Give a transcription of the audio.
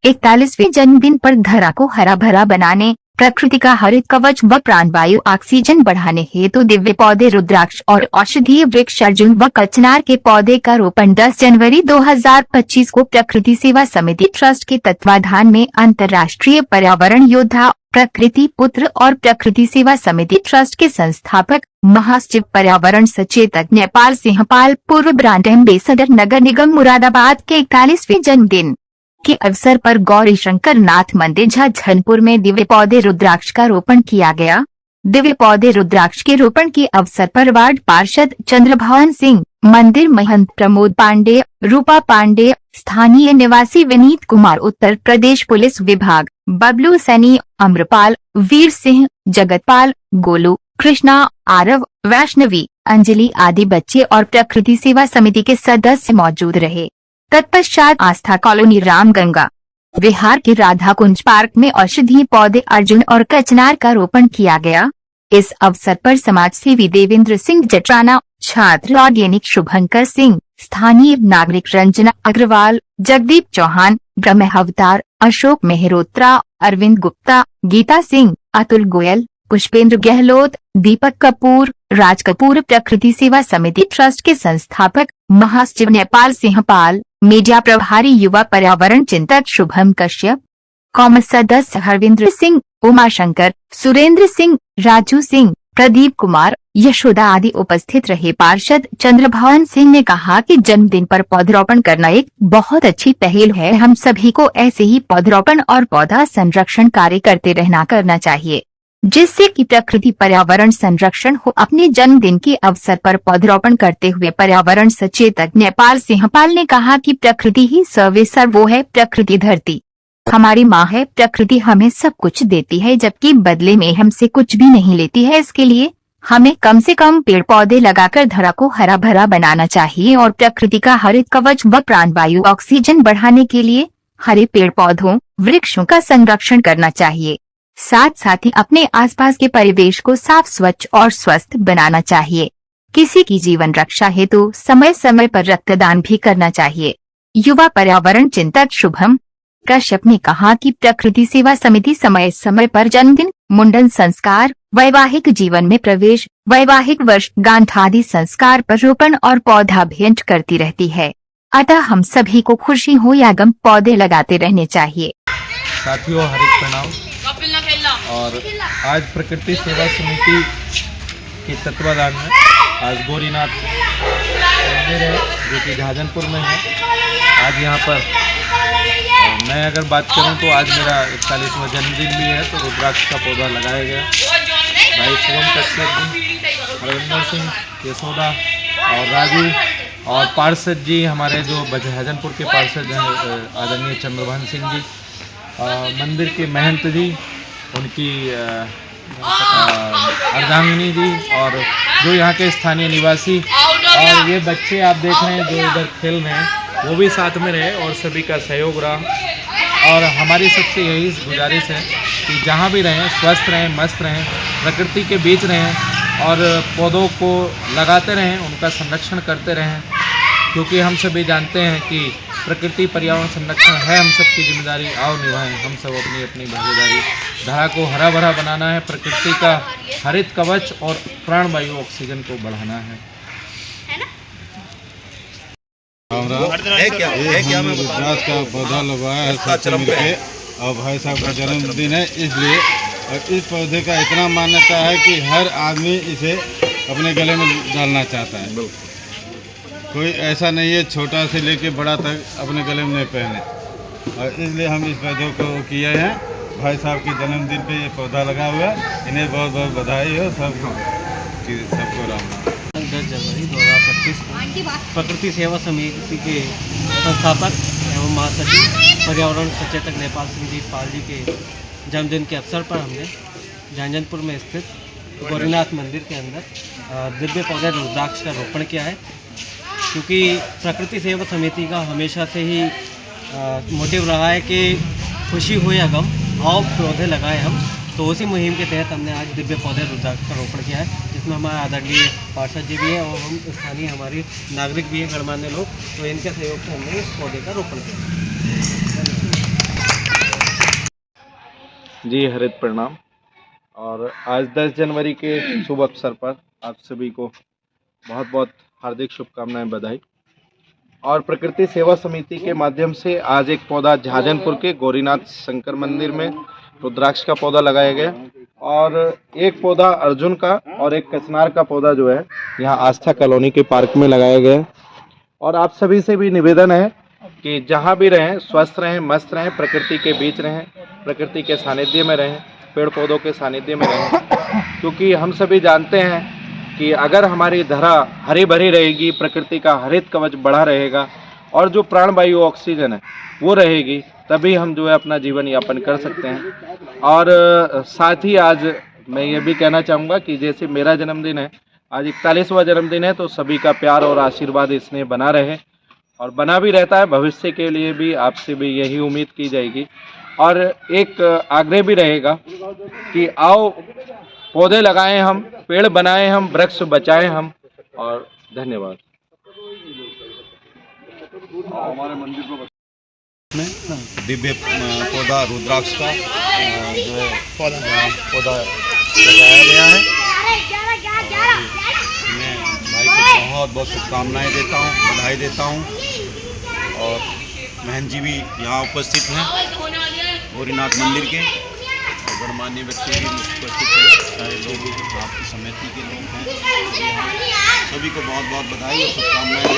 41वें जन्मदिन पर धरा को हरा भरा बनाने, प्रकृति का हरित कवच व प्राणवायु ऑक्सीजन बढ़ाने हेतु दिव्य पौधे रुद्राक्ष और औषधीय वृक्ष अर्जुन व कचनार के पौधे का रोपण 10 जनवरी 2025 को प्रकृति सेवा समिति ट्रस्ट के तत्वाधान में अंतर्राष्ट्रीय पर्यावरण योद्धा, प्रकृति पुत्र और प्रकृति सेवा समिति ट्रस्ट के संस्थापक महासचिव पर्यावरण सचेतक नेपाल सिंह पाल, पूर्व ब्रांड एम्बेसडर नगर निगम मुरादाबाद के 41वें जन्मदिन के अवसर पर गौरी शंकर नाथ मंदिर झंझनपुर में दिव्य पौधे रुद्राक्ष का रोपण किया गया। दिव्य पौधे रुद्राक्ष के रोपण के अवसर पर वार्ड पार्षद चंद्रभवन सिंह, मंदिर महंत प्रमोद पांडे, रूपा पांडे, स्थानीय निवासी विनीत कुमार, उत्तर प्रदेश पुलिस विभाग, बबलू सैनी, अम्रपाल, वीर सिंह, जगतपाल, गोलू, कृष्णा, आरव, वैष्णवी, अंजलि आदि बच्चे और प्रकृति सेवा समिति के सदस्य मौजूद रहे। तत्पश्चात आस्था कॉलोनी रामगंगा विहार के राधा कुंज पार्क में औषधीय पौधे अर्जुन और कचनार का रोपण किया गया। इस अवसर पर समाज सेवी देवेंद्र सिंह जटराना, छात्र ऑर्गेनिक शुभंकर सिंह, स्थानीय नागरिक रंजना अग्रवाल, जगदीप चौहान, ब्रह्म अवतार, अशोक मेहरोत्रा, अरविंद गुप्ता, गीता सिंह, अतुल गोयल, पुष्पेंद्र गहलोत, दीपक कपूर, राज कपूर, प्रकृति सेवा समिति ट्रस्ट के संस्थापक महासचिव नेपाल सिंह पाल, मीडिया प्रभारी युवा पर्यावरण चिंतक शुभम कश्यप, कॉमर्स सदस्य हरविंद्र सिंह, उमाशंकर, सुरेंद्र सिंह, राजू सिंह, प्रदीप कुमार, यशोदा आदि उपस्थित रहे। पार्षद चंद्रभवन सिंह ने कहा कि जन्मदिन पर पौधरोपण करना एक बहुत अच्छी पहल है। हम सभी को ऐसे ही पौधरोपण और पौधा संरक्षण कार्य करना चाहिए, जिससे कि प्रकृति पर्यावरण संरक्षण हो। अपने जन्मदिन के अवसर पर पौधरोपण करते हुए पर्यावरण सचेतक नेपाल सिंह पाल ने कहा कि प्रकृति ही सर्वे सर्वो है। प्रकृति धरती हमारी माँ है। प्रकृति हमें सब कुछ देती है, जबकि बदले में हमसे कुछ भी नहीं लेती है। इसके लिए हमें कम से कम पेड़ पौधे लगाकर धरा को हरा भरा बनाना चाहिए और प्रकृति का हरित कवच व प्राणवायु ऑक्सीजन बढ़ाने के लिए हरे पेड़ पौधों वृक्षों का संरक्षण करना चाहिए। साथ ही अपने आसपास के परिवेश को साफ, स्वच्छ और स्वस्थ बनाना चाहिए। किसी की जीवन रक्षा हेतु समय समय पर रक्तदान भी करना चाहिए। युवा पर्यावरण चिंतक शुभम कश्यप ने कहा कि प्रकृति सेवा समिति समय समय पर जन्मदिन, मुंडन संस्कार, वैवाहिक जीवन में प्रवेश, वैवाहिक वर्षगांठ आदि संस्कार पर रोपण और पौधा भेंट करती रहती है। अतः हम सभी को खुशी हो या गम पौधे लगाते रहने चाहिए। साथियों, हरित प्रणाम। और आज प्रकृति सेवा समिति के तत्वाधान में आज गौरीनाथ मंदिर है जो कि झांझनपुर में है। आज यहाँ पर मैं अगर बात करूँ तो आज मेरा 41वां जन्मदिन भी है, तो रुद्राक्ष का पौधा लगाया गया। भाई शुभम कश्यप जी, हरविंदर सिंह, यशोदा और राजू और पार्षद जी, हमारे जो झांझनपुर के पार्षद हैं आदरणीय चंद्रभवन सिंह जी, मंदिर के महंत जी, उनकी अर्धांगिनी जी और जो यहाँ के स्थानीय निवासी और ये बच्चे आप देख रहे हैं जो इधर खेल रहे हैं, वो भी साथ में रहे और सभी का सहयोग रहा। और हमारी सबसे यही गुजारिश है कि जहाँ भी रहें स्वस्थ रहें, मस्त रहें, प्रकृति के बीच रहें और पौधों को लगाते रहें, उनका संरक्षण करते रहें, क्योंकि हम सभी जानते हैं कि प्रकृति पर्यावरण संरक्षण है हम सबकी जिम्मेदारी। आओ निभाएं हम सब अपनी अपनी भागीदारी। धरा को हरा भरा बनाना है, प्रकृति का हरित कवच और प्राणवायु ऑक्सीजन को बढ़ाना है। रुद्राक्ष का पौधा लगवाया है साथ मिलके, और भाई साहब का जन्मदिन है इसलिए। और इस पौधे का इतना मान्यता है कि हर आदमी इसे अपने गले में डालना चाहता है। कोई ऐसा नहीं है छोटा से लेके बड़ा तक अपने गले में नहीं पहने, और इसलिए हम इस पौधों को किए हैं। भाई साहब के जन्मदिन पे ये पौधा लगा हुआ है, इन्हें बहुत बहुत बधाई हो सबको राम। 10 जनवरी 2025 को प्रकृति सेवा समिति के संस्थापक एवं महासचिव पर्यावरण सचेतक नेपाल सिंह जी पाल जी के जन्मदिन के अवसर पर हमने झांझनपुर में स्थित गौरीनाथ मंदिर के अंदर दिव्य पौधे रुद्राक्ष का रोपण किया है। क्योंकि प्रकृति सेवा समिति का हमेशा से ही मोटिव रहा है कि खुशी हो या गम आओ पौधे लगाएं हम। तो उसी मुहिम के तहत हमने आज दिव्य पौधे रुद्राक्ष का रोपण किया है, जिसमें हमारे आदरणीय पार्षद जी भी हैं और हम स्थानीय हमारी नागरिक भी हैं, गणमान्य लोग। तो इनके सहयोग से हमने इस पौधे का रोपण किया। जी हरित प्रणाम। और आज 10 जनवरी के शुभ अवसर पर आप सभी को बहुत बहुत हार्दिक शुभकामनाएं, बधाई। और प्रकृति सेवा समिति के माध्यम से आज एक पौधा झाजनपुर के गौरीनाथ शंकर मंदिर में रुद्राक्ष का पौधा लगाया गया और एक पौधा अर्जुन का और एक कचनार का पौधा जो है यहाँ आस्था कॉलोनी के पार्क में लगाया गया। और आप सभी से भी निवेदन है कि जहाँ भी रहें स्वस्थ रहें, मस्त रहें, प्रकृति के बीच रहें, प्रकृति के सानिध्य में रहें, पेड़ पौधों के सानिध्य में रहें, क्योंकि हम सभी जानते हैं कि अगर हमारी धरा हरी भरी रहेगी, प्रकृति का हरित कवच बढ़ा रहेगा और जो प्राणवायु ऑक्सीजन है वो रहेगी, तभी हम जो है अपना जीवन यापन कर सकते हैं। और साथ ही आज मैं ये भी कहना चाहूँगा कि जैसे मेरा जन्मदिन है, आज 41वां जन्मदिन है, तो सभी का प्यार और आशीर्वाद इसमें बना रहे और बना भी रहता है। भविष्य के लिए भी आपसे भी यही उम्मीद की जाएगी। और एक आग्रह भी रहेगा कि आओ पौधे लगाएं हम, पेड़ बनाएं हम, वृक्ष बचाएं हम। और धन्यवाद। हमारे मंदिर को दिव्य पौधा रुद्राक्ष का जो है पौधा लगाया गया है। मैं भाई को बहुत बहुत शुभकामनाएं देता हूँ, बधाई देता हूँ। और महन जी भी यहाँ उपस्थित हैं गौरीनाथ मंदिर के, और गणमान्य व्यक्ति भी उपस्थित हैं, सारे लोग आपकी समिति के लोग हैं। सभी को बहुत बहुत बधाई और शुभकामनाएं।